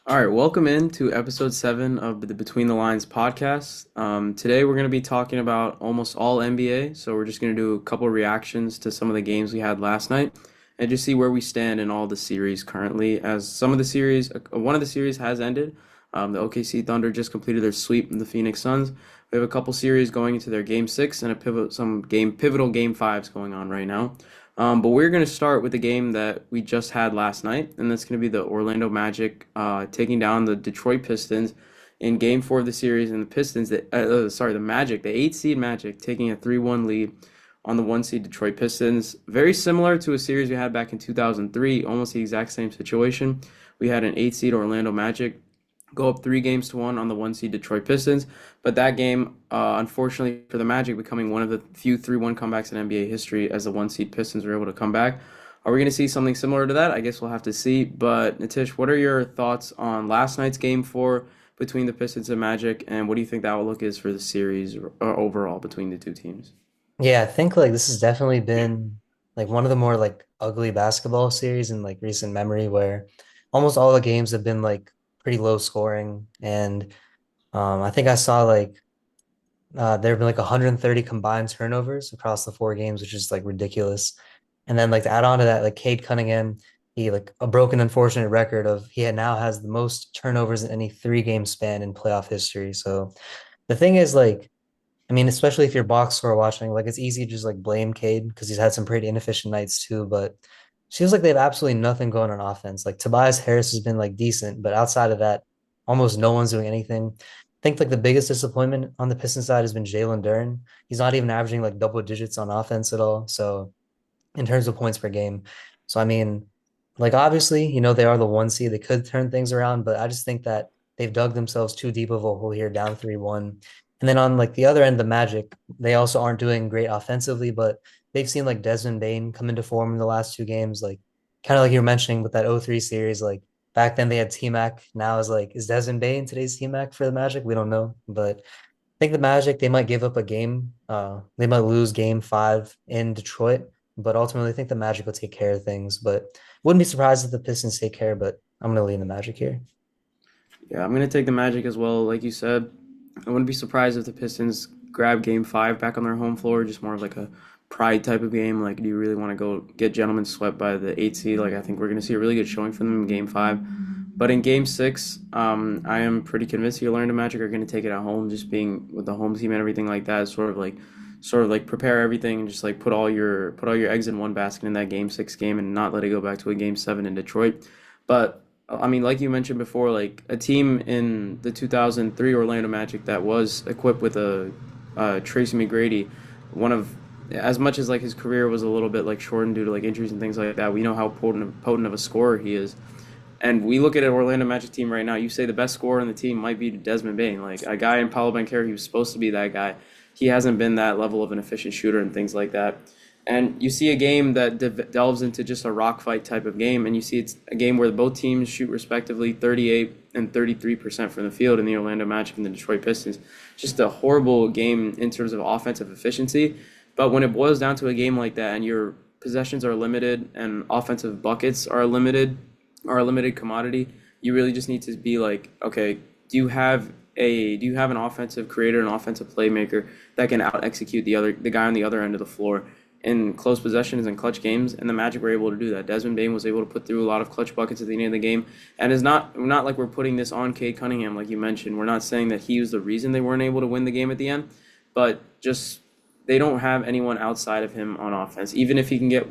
All right, welcome in to episode 7 of the Between the Lines podcast. Today we're going to be talking about almost all NBA. So we're just going to do a couple reactions to some of the games we had last night and just see where we stand in all the series currently. As some of the series, one of the series has ended. The OKC Thunder just completed their sweep in the Phoenix Suns. We have a couple series going into their game 6 and some pivotal game 5s going on right now. But we're going to start with the game that we just had last night, and that's going to be the Orlando Magic taking down the Detroit Pistons in Game 4 of the series, and the Pistons, the Magic, the 8 seed Magic, taking a 3-1 lead on the 1 seed Detroit Pistons. Very similar to a series we had back in 2003, almost the exact same situation. We had an 8 seed Orlando Magic go up 3 games to 1 on the 1 seed Detroit Pistons. But that game, unfortunately for the Magic, becoming one of the few 3-1 comebacks in NBA history as the 1 seed Pistons were able to come back. Are we going to see something similar to that? I guess we'll have to see. But Nitish, what are your thoughts on last night's game 4 between the Pistons and Magic, and what do you think the outlook is for the series overall between the two teams? Yeah, I think like this has definitely been like one of the more like ugly basketball series in like recent memory where almost all the games have been like pretty low scoring and I think I saw like there have been like 130 combined turnovers across the 4 games, which is like ridiculous. And then like to add on to that, like Cade Cunningham, he like a broken unfortunate record of now has the most turnovers in any 3 game span in playoff history. So the thing is like I mean, especially if you're box score watching, like it's easy to just like blame Cade because he's had some pretty inefficient nights too. But it feels like they have absolutely nothing going on offense. Like Tobias Harris has been like decent, but outside of that, almost no one's doing anything. I think like the biggest disappointment on the Pistons side has been Jalen Duren. He's not even averaging like double digits on offense at all. So in terms of points per game. So I mean, like obviously, they are the 1 seed. They could turn things around, but I just think that they've dug themselves too deep of a hole here, down 3-1. And then on like the other end, the Magic, they also aren't doing great offensively, but they've seen like Desmond Bane come into form in the last 2 games, like kind of like you were mentioning with that 0-3 series. Like back then they had T-Mac. Now is Desmond Bane today's T-Mac for the Magic? We don't know, but I think the Magic, they might give up a game. They might lose game 5 in Detroit, but ultimately I think the Magic will take care of things. But wouldn't be surprised if the Pistons take care, but I'm gonna lean the Magic here. Yeah, I'm going to take the Magic as well. Like you said, I wouldn't be surprised if the Pistons grab game 5 back on their home floor, just more of like a pride type of game. Like, do you really want to go get gentlemen swept by the 8 seed? Like, I think we're going to see a really good showing from them in game 5. But in game 6, I am pretty convinced the Orlando Magic are going to take it at home, just being with the home team and everything like that. Sort of like prepare everything and just like put all your eggs in one basket in that game 6 game and not let it go back to a game 7 in Detroit. But I mean, like you mentioned before, like a team in the 2003 Orlando Magic that was equipped with a Tracy McGrady, one of as much as like his career was a little bit like shortened due to like injuries and things like that. We know how potent of a scorer he is, and we look at an Orlando Magic team right now. You say the best scorer on the team might be Desmond Bane, like a guy in Paolo Banchero. He was supposed to be that guy. He hasn't been that level of an efficient shooter and things like that. And you see a game that delves into just a rock fight type of game, and you see it's a game where both teams shoot respectively 38 and 33% from the field in the Orlando Magic and the Detroit Pistons. Just a horrible game in terms of offensive efficiency. But when it boils down to a game like that, and your possessions are limited and offensive buckets are a limited commodity, you really just need to be like, okay, do you have an offensive creator, an offensive playmaker that can out execute the guy on the other end of the floor in close possessions and clutch games? And the Magic were able to do that. Desmond Bane was able to put through a lot of clutch buckets at the end of the game, and it's not like we're putting this on Cade Cunningham like you mentioned. We're not saying that he was the reason they weren't able to win the game at the end, but just they don't have anyone outside of him on offense. Even if he can get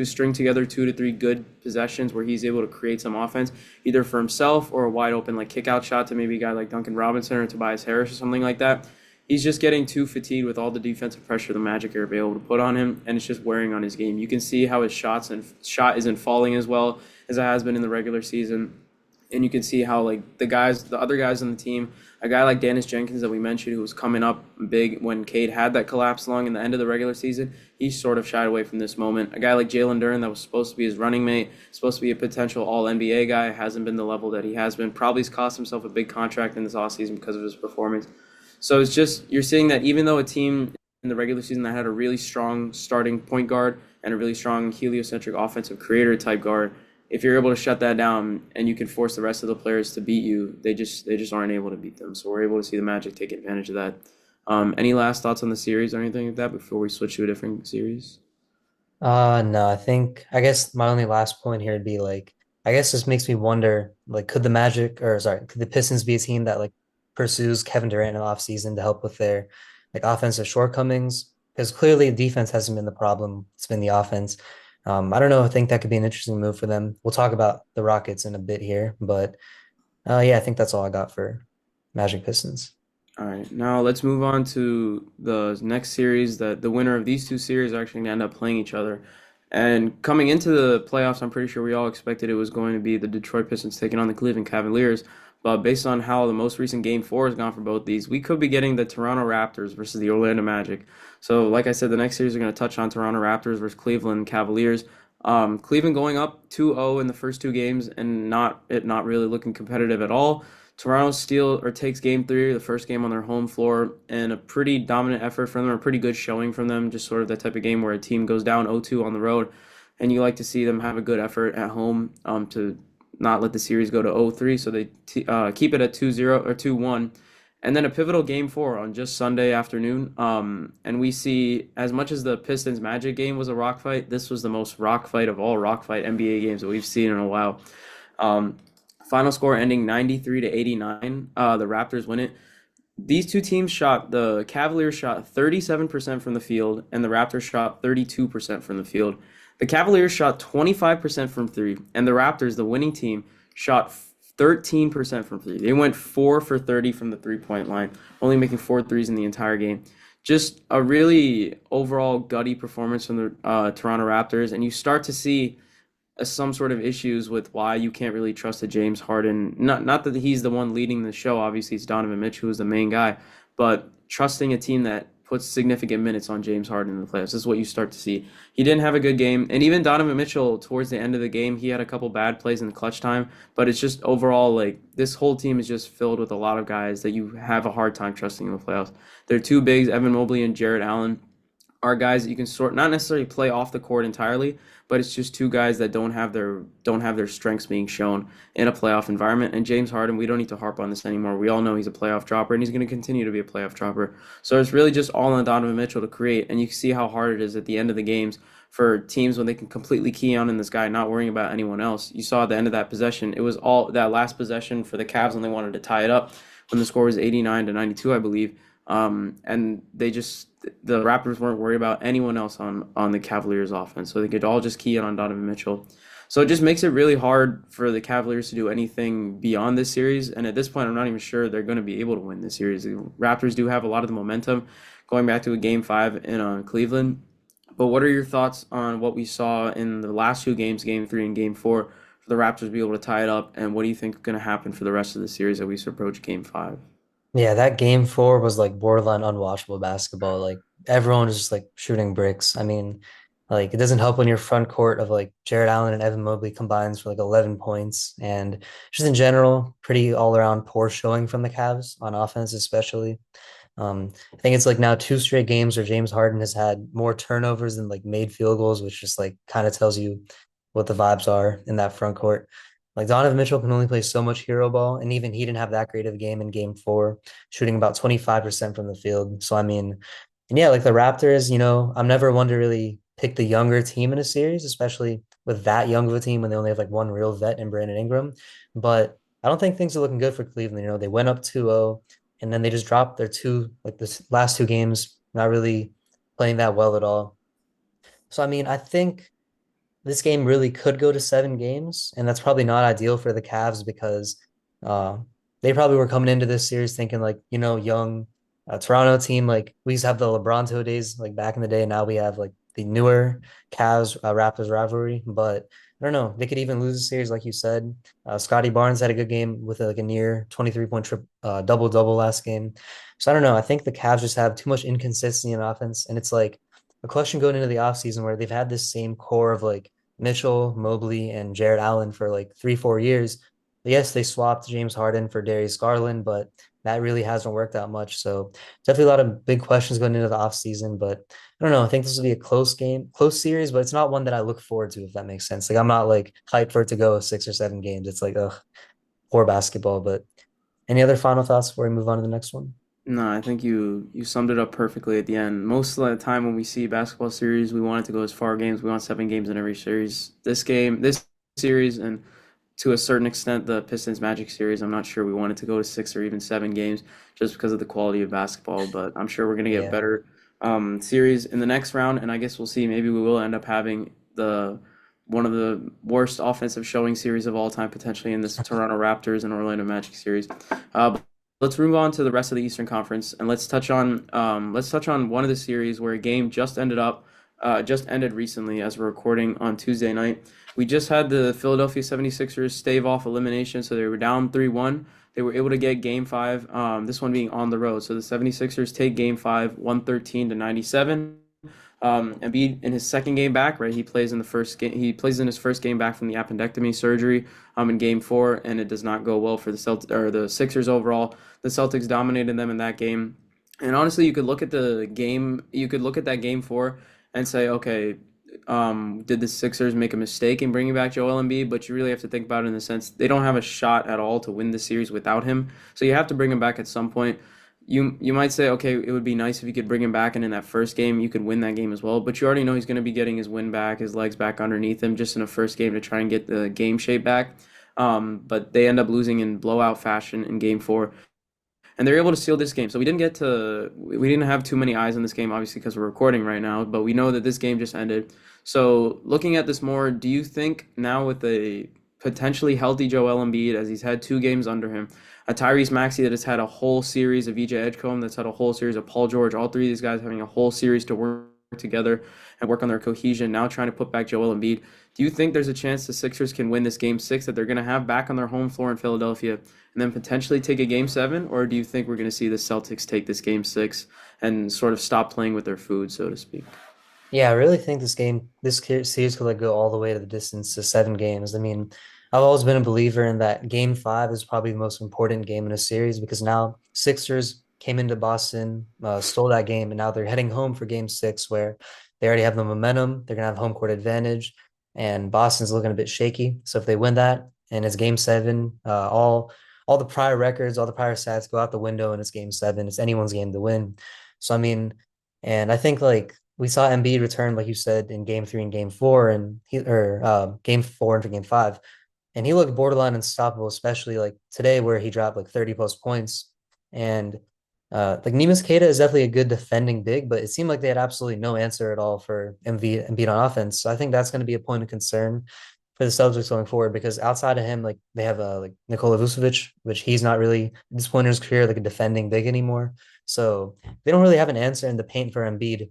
string together 2 to 3 good possessions where he's able to create some offense, either for himself or a wide open like kick out shot to maybe a guy like Duncan Robinson or Tobias Harris or something like that. He's just getting too fatigued with all the defensive pressure the Magic are able to put on him, and it's just wearing on his game. You can see how his shot isn't falling as well as it has been in the regular season, and you can see how like the other guys on the team, a guy like Dennis Jenkins that we mentioned, who was coming up big when Cade had that collapse lung in the end of the regular season, he sort of shied away from this moment. A guy like Jalen Duren that was supposed to be his running mate, supposed to be a potential All NBA guy, hasn't been the level that he has been. Probably has cost himself a big contract in this offseason because of his performance. So it's just you're seeing that even though a team in the regular season that had a really strong starting point guard and a really strong heliocentric offensive creator type guard if you're able to shut that down and you can force the rest of the players to beat you, they just aren't able to beat them. So we're able to see the Magic take advantage of that. Any last thoughts on the series or anything like that before we switch to a different series? No, I guess my only last point here would be like, I guess this makes me wonder, like, could the Magic, or sorry, could the Pistons be a team that like pursues Kevin Durant in the offseason to help with their like offensive shortcomings? Because clearly defense hasn't been the problem, it's been the offense. I don't know, I think that could be an interesting move for them. We'll talk about the Rockets in a bit here, but yeah, I think that's all I got for Magic Pistons. All right, now let's move on to the next series. That the winner of these two series are actually going to end up playing each other. And coming into the playoffs, I'm pretty sure we all expected it was going to be the Detroit Pistons taking on the Cleveland Cavaliers. But based on how the most recent Game 4 has gone for both these, we could be getting the Toronto Raptors versus the Orlando Magic. So, like I said, the next series are going to touch on Toronto Raptors versus Cleveland Cavaliers. Cleveland going up 2-0 in the first two games and not really looking competitive at all. Toronto steal or takes game three, the first game on their home floor, and a pretty dominant effort from them, a pretty good showing from them. Just sort of that type of game where a team goes down 0-2 on the road, and you like to see them have a good effort at home to not let the series go to 0-3, so they keep it at 2-0 or 2-1. And then a pivotal game four on just Sunday afternoon. And we see, as much as the Pistons Magic game was a rock fight, this was the most rock fight of all rock fight NBA games that we've seen in a while. Um, Final score ending 93 to 89. The Raptors win it. These two teams shot, the Cavaliers shot 37% from the field, and the Raptors shot 32% from the field. The Cavaliers shot 25% from three, and the Raptors, the winning team, shot 13% from three. They went 4 for 30 from the 3-point line, only making 4 threes in the entire game. Just a really overall gutty performance from the Toronto Raptors, and you start to see some sort of issues with why you can't really trust a James Harden. Not that he's the one leading the show. Obviously, it's Donovan Mitchell who's the main guy, but trusting a team that puts significant minutes on James Harden in the playoffs. This is what you start to see. He didn't have a good game, and even Donovan Mitchell towards the end of the game, he had a couple bad plays in the clutch time. But it's just overall like this whole team is just filled with a lot of guys that you have a hard time trusting in the playoffs. They're two bigs, Evan Mobley and Jarrett Allen are guys that you can sort not necessarily play off the court entirely, but it's just two guys that don't have their strengths being shown in a playoff environment. And James Harden, we don't need to harp on this anymore. We all know he's a playoff dropper, and he's going to continue to be a playoff dropper. So it's really just all on Donovan Mitchell to create, and you can see how hard it is at the end of the games for teams when they can completely key on in this guy, not worrying about anyone else. You saw at the end of that possession, it was all that last possession for the Cavs, and they wanted to tie it up when the score was 89 to 92, I believe. And the Raptors weren't worried about anyone else on the Cavaliers offense, so they could all just key in on Donovan Mitchell. So it just makes it really hard for the Cavaliers to do anything beyond this series. And at this point, I'm not even sure they're going to be able to win this series. The Raptors do have a lot of the momentum going back to a game five in Cleveland. But what are your thoughts on what we saw in the last two games, game three and game four, for the Raptors to be able to tie it up? And what do you think is going to happen for the rest of the series as we approach game five? Yeah, that game four was like borderline unwatchable basketball. Like everyone was just like shooting bricks. I mean, like it doesn't help when your front court of like Jarrett Allen and Evan Mobley combines for like 11 points. And just in general, pretty all around poor showing from the Cavs on offense, especially. I think it's like now two straight games where James Harden has had more turnovers than like made field goals, which just like kind of tells you what the vibes are in that front court. Like Donovan Mitchell can only play so much hero ball, and even he didn't have that great of a game in game four, shooting about 25% from the field. So I mean, and yeah, like the Raptors, I'm never one to really pick the younger team in a series, especially with that young of a team when they only have like one real vet in Brandon Ingram. But I don't think things are looking good for Cleveland. They went up 2-0 and then they just dropped their two, like this last two games, not really playing that well at all. So I mean, I think this game really could go to 7 games, and that's probably not ideal for the Cavs because uh, they probably were coming into this series thinking like, young Toronto team, like we used to have the LeBronto days like back in the day, and now we have like the newer Cavs Raptors rivalry. But I don't know, they could even lose the series, like you said. Scotty Barnes had a good game with like a near 23-point double double last game. So I don't know. I think the Cavs just have too much inconsistency in offense, and it's like a question going into the offseason where they've had this same core of like Mitchell, Mobley, and Jarrett Allen for like 3, 4 years. Yes, they swapped James Harden for Darius Garland, but that really hasn't worked out much. So definitely a lot of big questions going into the offseason. But I don't know. I think this will be a close game, close series, but it's not one that I look forward to, if that makes sense. Like I'm not like hyped for it to go 6 or 7 games. It's like, ugh, poor basketball. But any other final thoughts before we move on to the next one? No, I think you summed it up perfectly at the end. Most of the time when we see basketball series, we want it to go as far games. We want 7 games in every series. This series, and to a certain extent, the Pistons Magic series, I'm not sure we want it to go to 6 or even 7 games just because of the quality of basketball. But I'm sure we're gonna get Yeah. better series in the next round, and I guess we'll see. Maybe we will end up having the one of the worst offensive showing series of all time potentially in this Toronto Raptors and Orlando Magic series. But let's move on to the rest of the Eastern Conference, and let's touch on one of the series where a game just ended recently as we're recording on Tuesday night. We just had the Philadelphia 76ers stave off elimination, so they were down 3-1. They were able to get game 5, this one being on the road. So the 76ers take game 5, 113 to 97. Embiid in his second game back, right? He plays in the first game. He plays in his first game back from the appendectomy surgery. In game 4, and it does not go well for the the Sixers overall. The Celtics dominated them in that game, and honestly, you could look at the game. You could look at that game 4 and say, okay, did the Sixers make a mistake in bringing back Joel Embiid? But you really have to think about it in the sense they don't have a shot at all to win the series without him. So you have to bring him back at some point. You might say, okay, it would be nice if you could bring him back, and in that first game, you could win that game as well. But you already know he's going to be getting his win back, his legs back underneath him, just in a first game to try and get the game shape back. But they end up losing in blowout fashion in game 4, and they're able to seal this game. So we didn't have too many eyes on this game, obviously, because we're recording right now. But we know that this game just ended. So looking at this more, do you think now with a potentially healthy Joel Embiid, as he's had 2 games under him, a Tyrese Maxey that has had a whole series of EJ Edgecombe, that's had a whole series of Paul George, all 3 of these guys having a whole series to work together and work on their cohesion, now trying to put back Joel Embiid. Do you think there's a chance the Sixers can win this game 6 that they're going to have back on their home floor in Philadelphia and then potentially take a game 7? Or do you think we're going to see the Celtics take this game 6 and sort of stop playing with their food, so to speak? Yeah, I really think series could like go all the way to the distance to 7 games. I mean, I've always been a believer in that game 5 is probably the most important game in a series because now Sixers came into Boston, stole that game, and now they're heading home for game 6 where they already have the momentum. They're gonna have home court advantage, and Boston's looking a bit shaky. So if they win that and it's game 7, all the prior records, all the prior stats go out the window and it's game 7. It's anyone's game to win. So I mean, and I think like we saw Embiid return, like you said, in game 3 and game 4, and game 4 into game 5. And he looked borderline unstoppable, especially like today where he dropped like 30 plus points. And like Neemias Queta is definitely a good defending big, but it seemed like they had absolutely no answer at all for Embiid on offense. So I think that's going to be a point of concern for the Celtics going forward because outside of him, like they have like Nikola Vucevic, which he's not really at this point in his career like a defending big anymore. So they don't really have an answer in the paint for Embiid.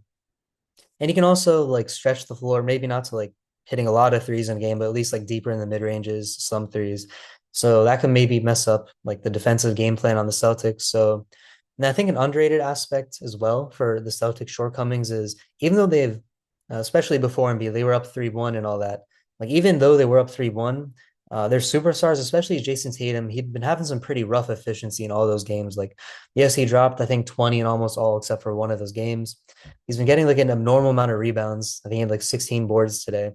And he can also like stretch the floor, maybe not to like hitting a lot of threes in a game, but at least like deeper in the mid ranges, some threes. So that could maybe mess up like the defensive game plan on the Celtics. So, and I think an underrated aspect as well for the Celtics shortcomings is even though they've, especially before NBA, they were up 3-1 and all that. Like even though they were up 3-1, their superstars, especially Jason Tatum, he'd been having some pretty rough efficiency in all those games. Like, yes, he dropped, I think, 20 in almost all except for one of those games. He's been getting like an abnormal amount of rebounds. I think he had like 16 boards today,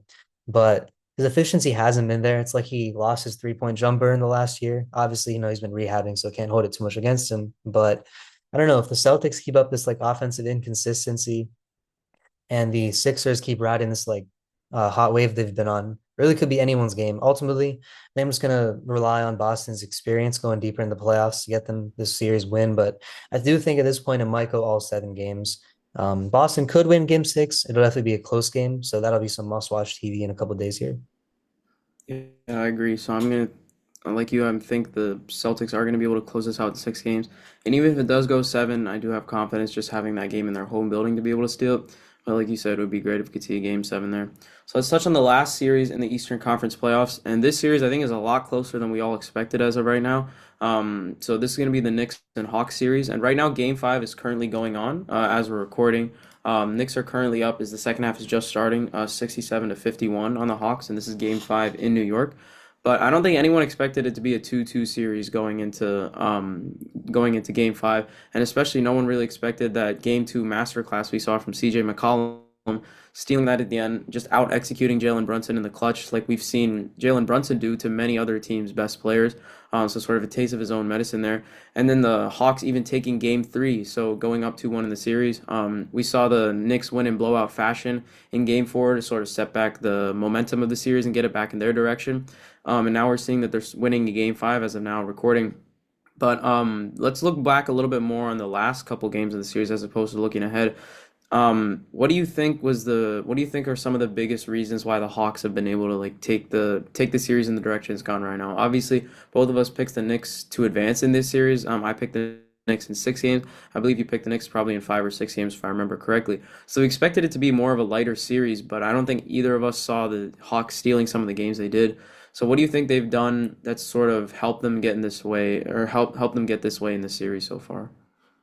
but his efficiency hasn't been there. It's like he lost his 3-point jumper in the last year. Obviously, he's been rehabbing, so can't hold it too much against him. But I don't know if the Celtics keep up this like offensive inconsistency and the Sixers keep riding this like hot wave they've been on. Really could be anyone's game. Ultimately, I'm just gonna rely on Boston's experience going deeper in the playoffs to get them this series win. But I do think at this point it might go all 7 games. Boston could win game 6. It'll definitely be a close game, so that'll be some must-watch TV in a couple of days here. Yeah, I agree. So I'm gonna, like you, I think the Celtics are gonna be able to close this out in 6 games. And even if it does go 7, I do have confidence just having that game in their home building to be able to steal it. But like you said, it would be great if we could see a game 7 there. So let's touch on the last series in the Eastern Conference playoffs. And this series, I think, is a lot closer than we all expected as of right now. So this is going to be the Knicks and Hawks series. And right now, Game 5 is currently going on as we're recording. Knicks are currently up as the second half is just starting, 67 to 51 on the Hawks. And this is Game 5 in New York. But I don't think anyone expected it to be a 2-2 series going into game 5, and especially no one really expected that game 2 masterclass we saw from CJ McCollum stealing that at the end, just out executing Jalen Brunson in the clutch like we've seen Jalen Brunson do to many other teams' best players. So sort of a taste of his own medicine there. And then the Hawks even taking game 3, so going up 2-1 in the series. We saw the Knicks win in blowout fashion in game 4 to sort of set back the momentum of the series and get it back in their direction. And now we're seeing that they're winning game 5 as of now recording. But let's look back a little bit more on the last couple games of the series as opposed to looking ahead. What do you think are some of the biggest reasons why the Hawks have been able to like take the series in the direction it's gone right now? Obviously, both of us picked the Knicks to advance in this series. I picked the Knicks in 6 games. I believe you picked the Knicks probably in 5 or 6 games if I remember correctly. So we expected it to be more of a lighter series, but I don't think either of us saw the Hawks stealing some of the games they did. So what do you think they've done that's sort of helped them get in this way or help them get this way in the series so far?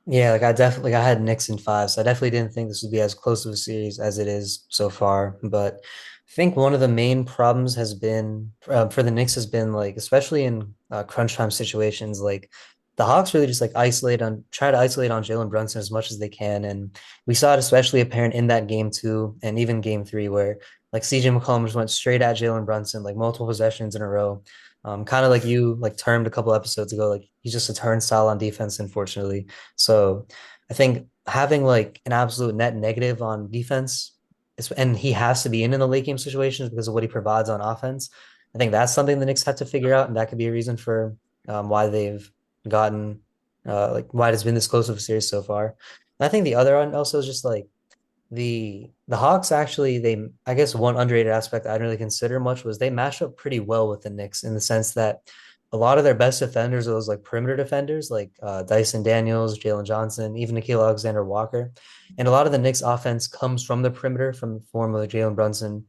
Yeah, like I had Knicks in 5, so I definitely didn't think this would be as close of a series as it is so far. But I think one of the main problems has been for the Knicks has been like, especially in crunch time situations, like the Hawks really just like try to isolate on Jalen Brunson as much as they can, and we saw it especially apparent in that game 2 and even game 3 where like CJ McCollum just went straight at Jalen Brunson like multiple possessions in a row. Kind of like you like termed a couple episodes ago, like he's just a turnstile on defense, unfortunately. So I think having like an absolute net negative on defense, and he has to be in the late game situations because of what he provides on offense. I think that's something the Knicks have to figure out, and that could be a reason for why they've gotten like why it's been this close of a series so far. And I think the other one also is just like the Hawks actually they I guess one underrated aspect I didn't really consider much was they match up pretty well with the Knicks in the sense that a lot of their best defenders are those like perimeter defenders like Dyson Daniels, Jalen Johnson, even Nickeil Alexander-Walker. And a lot of the Knicks offense comes from the perimeter from the form of like Jalen Brunson,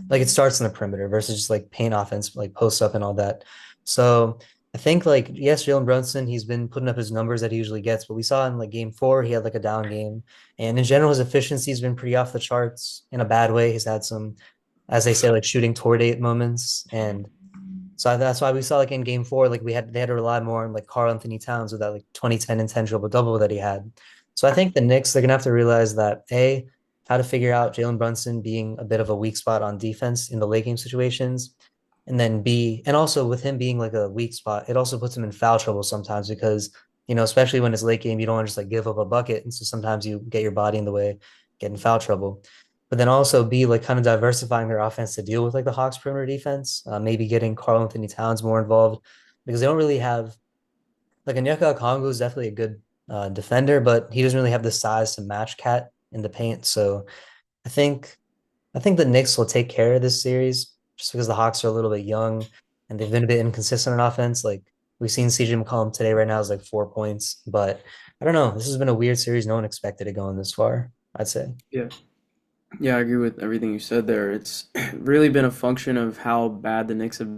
like it starts in the perimeter versus just like paint offense, like post up and all that. So I think like yes, Jalen Brunson, he's been putting up his numbers that he usually gets, but we saw in like game 4, he had like a down game. And in general, his efficiency has been pretty off the charts in a bad way. He's had some, as they say, like shooting toward 8 moments. And so that's why we saw like in game 4, like they had to rely more on like Karl Anthony Towns with that like 2010 and 10 triple double that he had. So I think the Knicks, they're gonna have to realize that A, how to figure out Jalen Brunson being a bit of a weak spot on defense in the late game situations. And then B, and also with him being like a weak spot, it also puts him in foul trouble sometimes because, especially when it's late game, you don't want to just like give up a bucket. And so sometimes you get your body in the way, get in foul trouble. But then also be like kind of diversifying their offense to deal with like the Hawks perimeter defense, maybe getting Karl Anthony Towns more involved because they don't really have like Onyeka Okongwu is definitely a good defender, but he doesn't really have the size to match Cat in the paint. So I think I think the Knicks will take care of this series just because the Hawks are a little bit young and they've been a bit inconsistent on offense. Like we've seen CJ McCollum today right now is like 4 points, but I don't know. This has been a weird series. No one expected it going this far, I'd say. Yeah. Yeah, I agree with everything you said there. It's really been a function of how bad the Knicks have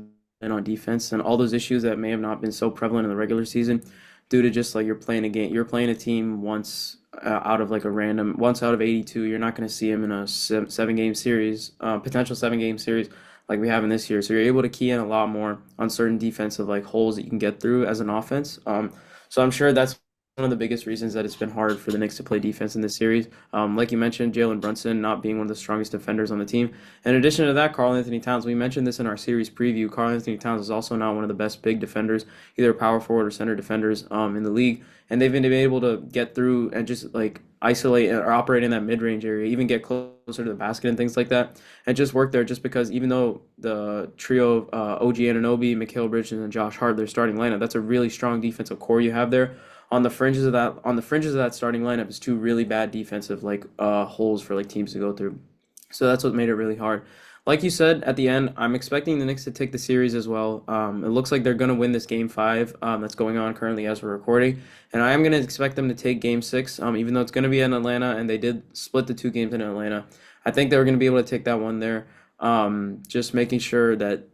been on defense and all those issues that may have not been so prevalent in the regular season due to just like you're playing a team once once out of 82. You're not going to see him in a 7 game series, potential 7 game series like we have in this year. So you're able to key in a lot more on certain defensive like holes that you can get through as an offense. So I'm sure that's one of the biggest reasons that it's been hard for the Knicks to play defense in this series. Like you mentioned, Jalen Brunson not being one of the strongest defenders on the team. In addition to that, Karl Anthony Towns, we mentioned this in our series preview. Karl Anthony Towns is also not one of the best big defenders, either power forward or center defenders in the league. And they've been able to get through and just like isolate or operate in that mid range area, even get closer to the basket and things like that, and just work there just because even though the trio of OG Anunoby, Mikal Bridges, and Josh Hart, their starting lineup, that's a really strong defensive core you have there on the fringes of that starting lineup is two really bad defensive like holes for like teams to go through. So that's what made it really hard. Like you said at the end, I'm expecting the Knicks to take the series as well. It looks like they're going to win this game 5 that's going on currently as we're recording, and I am going to expect them to take game 6, even though it's going to be in Atlanta and they did split the 2 games in Atlanta. I think they were going to be able to take that one there. Just making sure that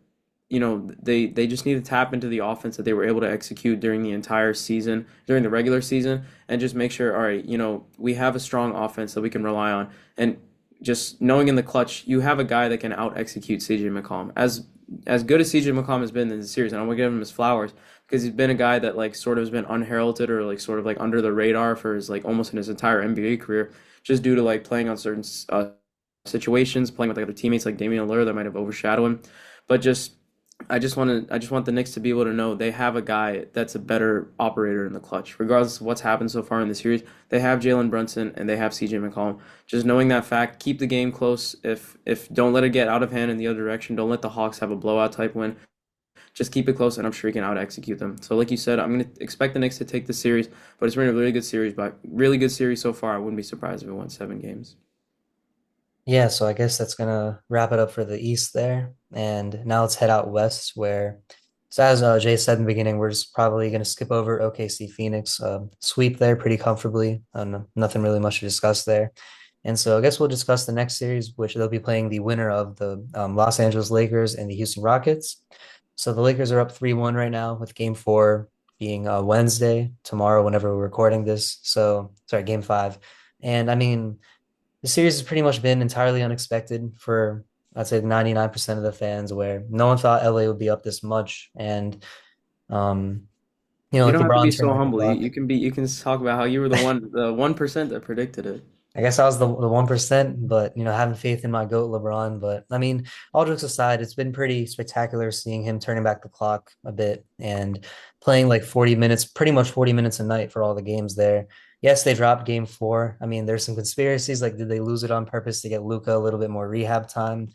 they just need to tap into the offense that they were able to execute during the entire season, during the regular season, and just make sure, all right, we have a strong offense that we can rely on. And just knowing in the clutch, you have a guy that can out execute CJ McCollum. As as good as CJ McCollum has been in the series, and I'm gonna give him his flowers because he's been a guy that like sort of has been unheralded or like sort of like under the radar for his like almost in his entire NBA career, just due to like playing on certain situations, playing with like other teammates like Damian Lillard that might have overshadowed him. But just I just want the Knicks to be able to know they have a guy that's a better operator in the clutch. Regardless of what's happened so far in the series, they have Jalen Brunson and they have CJ McCollum. Just knowing that fact, keep the game close. If don't let it get out of hand in the other direction. Don't let the Hawks have a blowout type win. Just keep it close, and I'm sure he can out execute them. So, like you said, I'm gonna expect the Knicks to take the series, but it's been a really good series, but really good series so far. I wouldn't be surprised if it won 7 games. Yeah, so I guess that's gonna wrap it up for the East there. And now let's head out west where, so as Jay said in the beginning, we're just probably gonna skip over OKC Phoenix, sweep there pretty comfortably. Nothing really much to discuss there. And so I guess we'll discuss the next series, which they'll be playing the winner of the Los Angeles Lakers and the Houston Rockets. So the Lakers are up 3-1 right now with game four being Wednesday, tomorrow, whenever we're recording this. So sorry, game five. And I mean, the series has pretty much been entirely unexpected for I'd say 99% of the fans, where no one thought LA would be up this much. And um, You like don't have to be LeBron turned so back the humble. clock. You can talk about how you were the 1% that predicted it. I guess I was the 1%, but having faith in my GOAT LeBron. But I mean, all jokes aside, it's been pretty spectacular seeing him turning back the clock a bit and playing like 40 minutes, pretty much 40 minutes a night for all the games there. Yes, they dropped game four. I mean, there's some conspiracies, like did they lose it on purpose to get Luka a little bit more rehab time?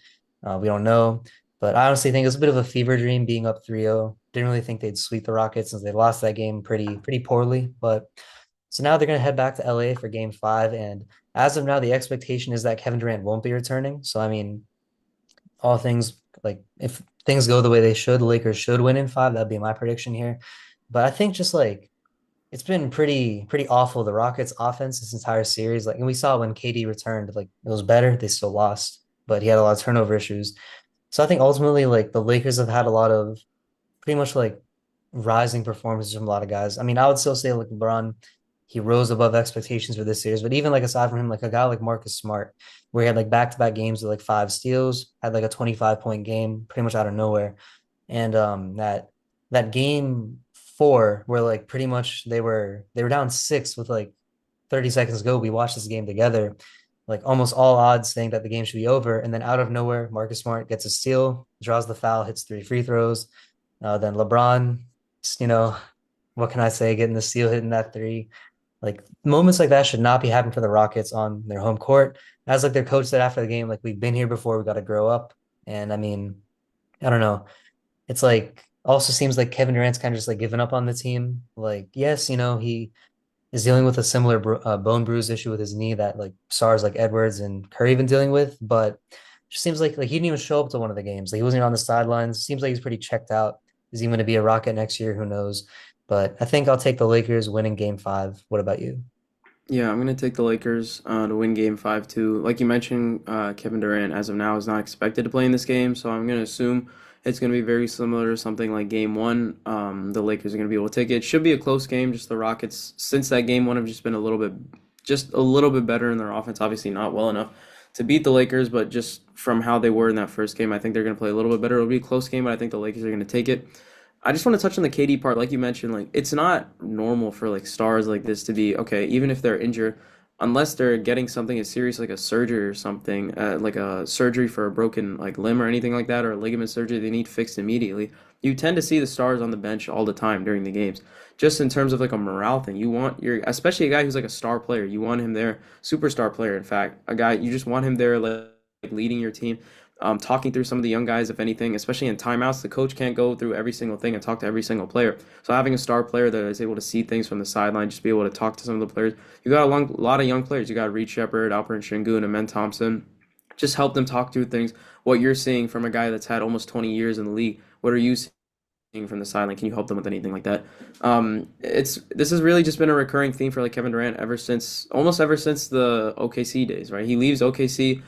We don't know. But I honestly think it was a bit of a fever dream being up 3-0. Didn't really think they'd sweep the Rockets since they lost that game pretty poorly. But so now they're going to head back to LA for game five. And as of now, the expectation is that Kevin Durant won't be returning. So, I mean, all things like if things go the way they should, the Lakers should win in five. That'd be my prediction here. But I think just like it's been pretty awful. The Rockets offense this entire series. Like, and we saw when KD returned, like it was better. They still lost, but he had a lot of turnover issues. So I think ultimately, like the Lakers have had a lot of pretty much like rising performances from a lot of guys. I mean, I would still say like LeBron, he rose above expectations for this series. But even like aside from him, like a guy like Marcus Smart, where he had like back-to-back games with like 5 steals, had like a 25-point game pretty much out of nowhere. And that game four where like pretty much they were down six with like 30 seconds to go. We watched this game together, like almost all odds saying that the game should be over. And then out of nowhere, Marcus Smart gets a steal, draws the foul, hits 3 free throws. Then LeBron, you know, what can I say? Getting the steal, hitting that three. Like moments like that should not be happening for the Rockets on their home court. As like their coach said after the game, like we've been here before, we got to grow up. And I mean, I don't know. It's like also seems like Kevin Durant's kind of just like giving up on the team. Like, yes, he is dealing with a similar bone bruise issue with his knee that like stars like Edwards and Curry been dealing with, but it just seems like he didn't even show up to one of the games. Like he wasn't even on the sidelines. Seems like he's pretty checked out. Is he going to be a Rocket next year? Who knows? But I think I'll take the Lakers winning game five. What about you? Yeah, I'm gonna take the Lakers to win Game Five too. Like you mentioned, Kevin Durant as of now is not expected to play in this game, so I'm gonna assume it's gonna be very similar to something like Game One. The Lakers are gonna be able to take it. It should be a close game. Just the Rockets, since that Game One, have just been just a little bit better in their offense. Obviously, not well enough to beat the Lakers, but just from how they were in that first game, I think they're gonna play a little bit better. It'll be a close game, but I think the Lakers are gonna take it. I just want to touch on the KD part, like you mentioned, like it's not normal for like stars like this to be okay, even if they're injured, unless they're getting something as serious like a surgery or something, like a surgery for a broken like limb or anything like that, or a ligament surgery they need fixed immediately. You tend to see the stars on the bench all the time during the games, just in terms of like a morale thing. You want your, especially a guy who's like a star player, you want him there, superstar player, in fact, a guy you just want him there like leading your team, talking through some of the young guys, if anything, especially in timeouts. The coach can't go through every single thing and talk to every single player. So having a star player that is able to see things from the sideline, just be able to talk to some of the players. You got lot of young players. You got Reed Shepard, Alperen Sengun, and Amen Thompson. Just help them talk through things. What you're seeing from a guy that's had almost 20 years in the league. What are you seeing from the sideline? Can you help them with anything like that? It's this has really just been a recurring theme for like Kevin Durant almost ever since the OKC days, right? He leaves OKC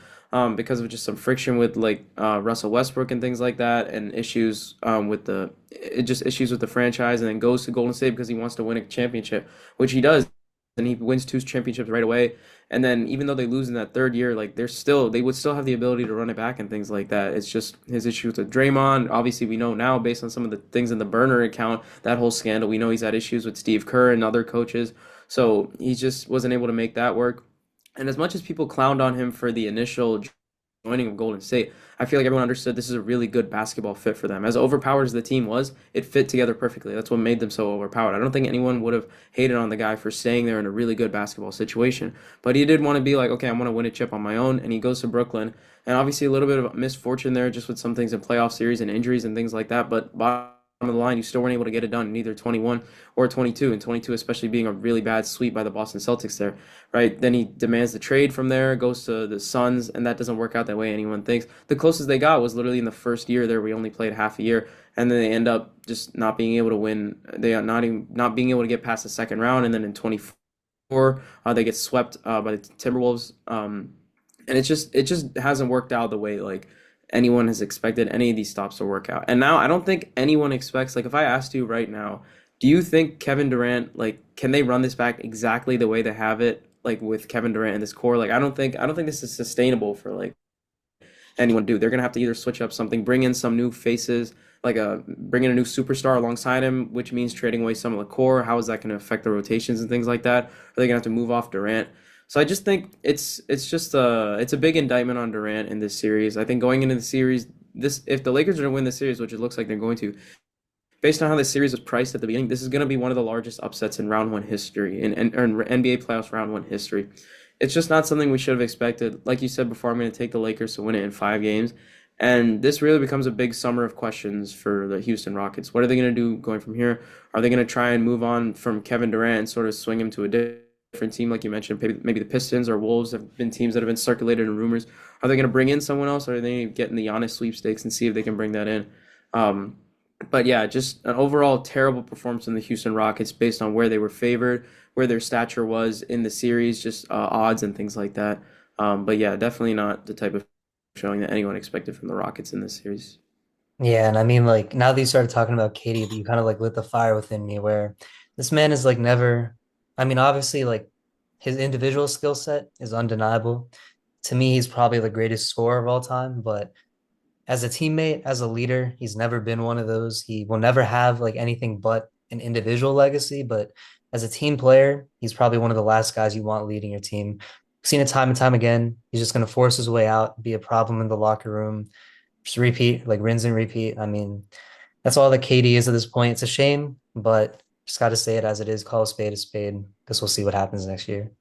because of just some friction with like Russell Westbrook and things like that, and issues just issues with the franchise, and then goes to Golden State because he wants to win a championship, which he does. and he wins two championships right away. And then even though they lose in that third year, like they would still have the ability to run it back and things like that. It's just his issues with Draymond. Obviously, we know now based on some of the things in the burner account, that whole scandal. We know he's had issues with Steve Kerr and other coaches, so he just wasn't able to make that work. And as much as people clowned on him for the initial joining of Golden State, I feel like everyone understood this is a really good basketball fit for them. As overpowered as the team was, it fit together perfectly. That's what made them so overpowered. I don't think anyone would have hated on the guy for staying there in a really good basketball situation. But he did want to be like, okay, I want to win a chip on my own, and he goes to Brooklyn. And obviously a little bit of misfortune there just with some things in playoff series and injuries and things like that. But bottom of the line, you still weren't able to get it done in either 21 or 22, and 22 especially being a really bad sweep by the Boston Celtics there, right? Then he demands the trade from there, goes to the Suns, and that doesn't work out that way anyone thinks. The closest they got was literally in the first year there. We only played half a year, and then they end up just not being able to win. They are not being able to get past the second round, and then in 24, they get swept by the Timberwolves. And it just hasn't worked out the way like anyone has expected any of these stops to work out. And now I don't think anyone expects, like if I asked you right now, do you think Kevin Durant, like can they run this back exactly the way they have it like with Kevin Durant in this core? Like I don't think this is sustainable for like anyone to do. They're gonna have to either switch up something, bring in some new faces, like bring in a new superstar alongside him, which means trading away some of the core. How is that gonna affect the rotations and things like that? Are they gonna have to move off Durant? So I just think it's a big indictment on Durant in this series. I think going into the series, this if the Lakers are to win the series, which it looks like they're going to, based on how the series was priced at the beginning, this is going to be one of the largest upsets in round one history in NBA playoffs round one history. It's just not something we should have expected. Like you said before, I'm going to take the Lakers to win it in 5 games. And this really becomes a big summer of questions for the Houston Rockets. What are they going to do going from here? Are they going to try and move on from Kevin Durant and sort of swing him to a different team, like you mentioned? Maybe the Pistons or Wolves have been teams that have been circulated in rumors. Are they going to bring in someone else, or are they getting the Giannis sweepstakes and see if they can bring that in? Um, but yeah, just an overall terrible performance in the Houston Rockets based on where they were favored, where their stature was in the series, just odds and things like that. But yeah, definitely not the type of showing that anyone expected from the Rockets in this series. Yeah, and I mean, like now that you started talking about Katie, you kind of like lit the fire within me where this man is like never, I mean, obviously, like his individual skill set is undeniable. To me, he's probably the greatest scorer of all time, but as a teammate, as a leader, he's never been one of those. He will never have like anything but an individual legacy, but as a team player, he's probably one of the last guys you want leading your team. We've seen it time and time again. He's just going to force his way out, be a problem in the locker room, just repeat, like rinse and repeat. I mean, that's all that KD is at this point. It's a shame, but just got to say it as it is. Call a spade a spade. Guess we'll see what happens next year.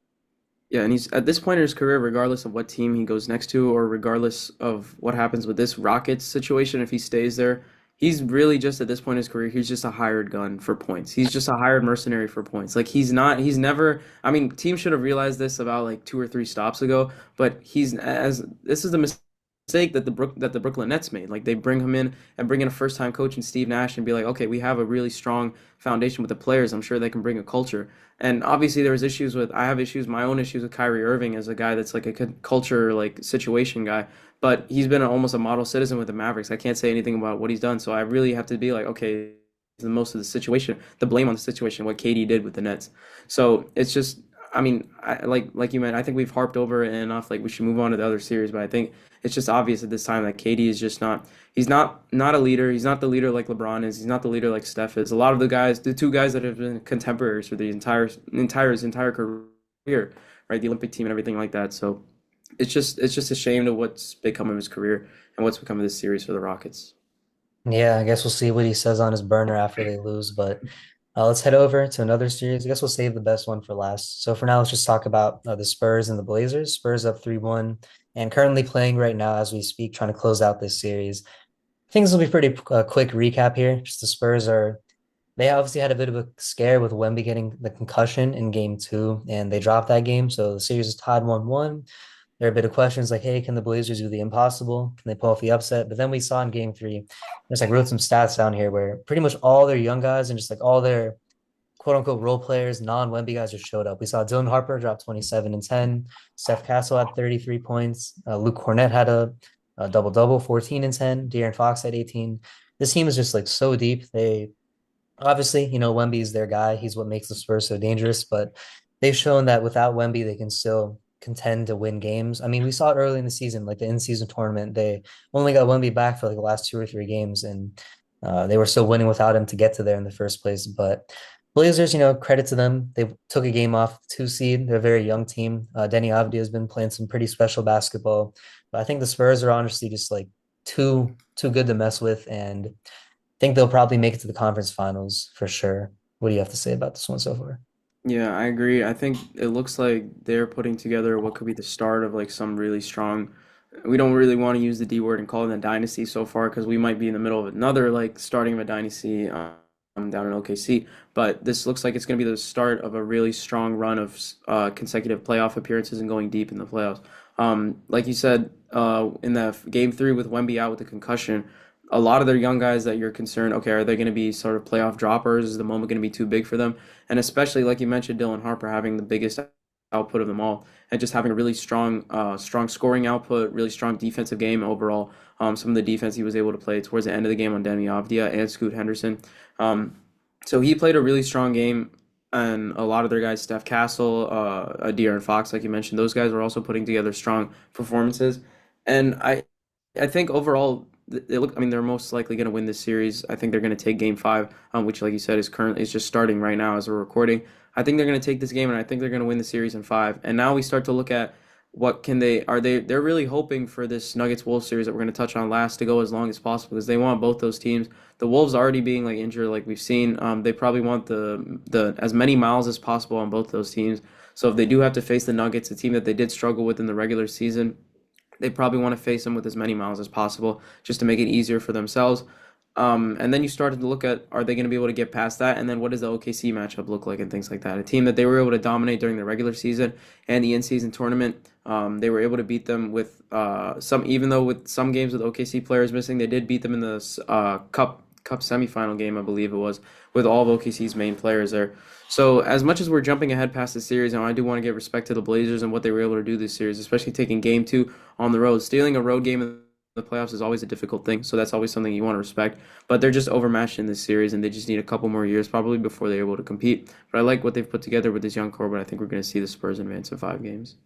Yeah, and he's at this point in his career, regardless of what team he goes next to, or regardless of what happens with this Rockets situation, if he stays there, he's really just at this point in his career, he's just a hired gun for points. He's just a hired mercenary for points. Like he's never. I mean, teams should have realized this about like two or three stops ago, but he's as this is the mistake that the Brooklyn Nets made. Like they bring him in and bring in a first time coach and Steve Nash and be like, okay, we have a really strong foundation with the players. I'm sure they can bring a culture. And obviously there was issues with I have issues my own issues with Kyrie Irving as a guy that's like a culture like situation guy. But he's been almost a model citizen with the Mavericks. I can't say anything about what he's done, so I really have to be like, okay, the most of the situation, the blame on the situation, what KD did with the Nets. So it's just, I mean, like you meant, I think we've harped over it enough. Like we should move on to the other series, but I think it's just obvious at this time that KD is just not. He's not a leader. He's not the leader like LeBron is. He's not the leader like Steph is. A lot of the guys, the two guys that have been contemporaries for the entire career, right? The Olympic team and everything like that. So it's just a shame to what's become of his career and what's become of this series for the Rockets. Yeah, I guess we'll see what he says on his burner after they lose. But let's head over to another series. I guess we'll save the best one for last. So for now, let's just talk about the Spurs and the Blazers. Spurs up 3-1 and currently playing right now as we speak, trying to close out this series. I think this will be pretty quick recap here. Just the Spurs are, they obviously had a bit of a scare with Wemby getting the concussion in game two, and they dropped that game. So the series is tied 1-1. There are a bit of questions like, hey, can the Blazers do the impossible? Can they pull off the upset? But then we saw in game three, there's like wrote some stats down here where pretty much all their young guys and just like all their quote unquote role players, non-Wemby guys just showed up. We saw Dylan Harper drop 27 and 10. Steph Castle had 33 points. Luke Cornett had a double-double, 14 and 10. De'Aaron Fox had 18. This team is just like so deep. They obviously, Wemby is their guy. He's what makes the Spurs so dangerous. But they've shown that without Wemby, they can still contend to win games. I mean, we saw it early in the season, like the in-season tournament. They only got Wemby back for like the last 2 or 3 games, and they were still winning without him to get to there in the first place. But Blazers, credit to them. They took a game off the 2 seed. They're a very young team. Denny Avdia has been playing some pretty special basketball. But I think the Spurs are honestly just like too good to mess with, and I think they'll probably make it to the conference finals for sure. What do you have to say about this one so far? Yeah, I agree. I think it looks like they're putting together what could be the start of like some really strong. We don't really want to use the D word and call it a dynasty so far because we might be in the middle of another like starting of a dynasty down in OKC. But this looks like it's going to be the start of a really strong run of consecutive playoff appearances and going deep in the playoffs. Like you said, in the game three with Wemby out with the concussion, a lot of their young guys that you're concerned, okay, are they going to be sort of playoff droppers? Is the moment going to be too big for them? And especially like you mentioned, Dylan Harper having the biggest output of them all, and just having a really strong scoring output, really strong defensive game overall. Some of the defense he was able to play towards the end of the game on Demi Avdia and Scoot Henderson. Um, so he played a really strong game, and a lot of their guys, Steph Castle, De'Aaron Fox, like you mentioned, those guys were also putting together strong performances. And I think overall, they look. I mean, they're most likely going to win this series. I think they're going to take Game Five, which, like you said, is just starting right now as we're recording. I think they're going to take this game, and I think they're going to win the series in five. And now we start to look at what can they are they they're really hoping for this Nuggets Wolves series that we're going to touch on last to go as long as possible because they want both those teams. The Wolves already being like injured, like we've seen. They probably want the as many miles as possible on both those teams. So if they do have to face the Nuggets, a team that they did struggle with in the regular season, they probably want to face them with as many miles as possible just to make it easier for themselves. And then you started to look at are they going to be able to get past that? And then what does the OKC matchup look like and things like that? A team that they were able to dominate during the regular season and the in-season tournament. They were able to beat them with some, even though with some games with OKC players missing, they did beat them in the Cup semifinal game, I believe it was, with all of OKC's main players there. So as much as we're jumping ahead past the series, and I do want to give respect to the Blazers and what they were able to do this series, especially taking Game Two on the road. Stealing a road game in the playoffs is always a difficult thing, so that's always something you want to respect. But they're just overmatched in this series, and they just need a couple more years probably before they're able to compete. But I like what they've put together with this young core, but I think we're going to see the Spurs advance in 5 games.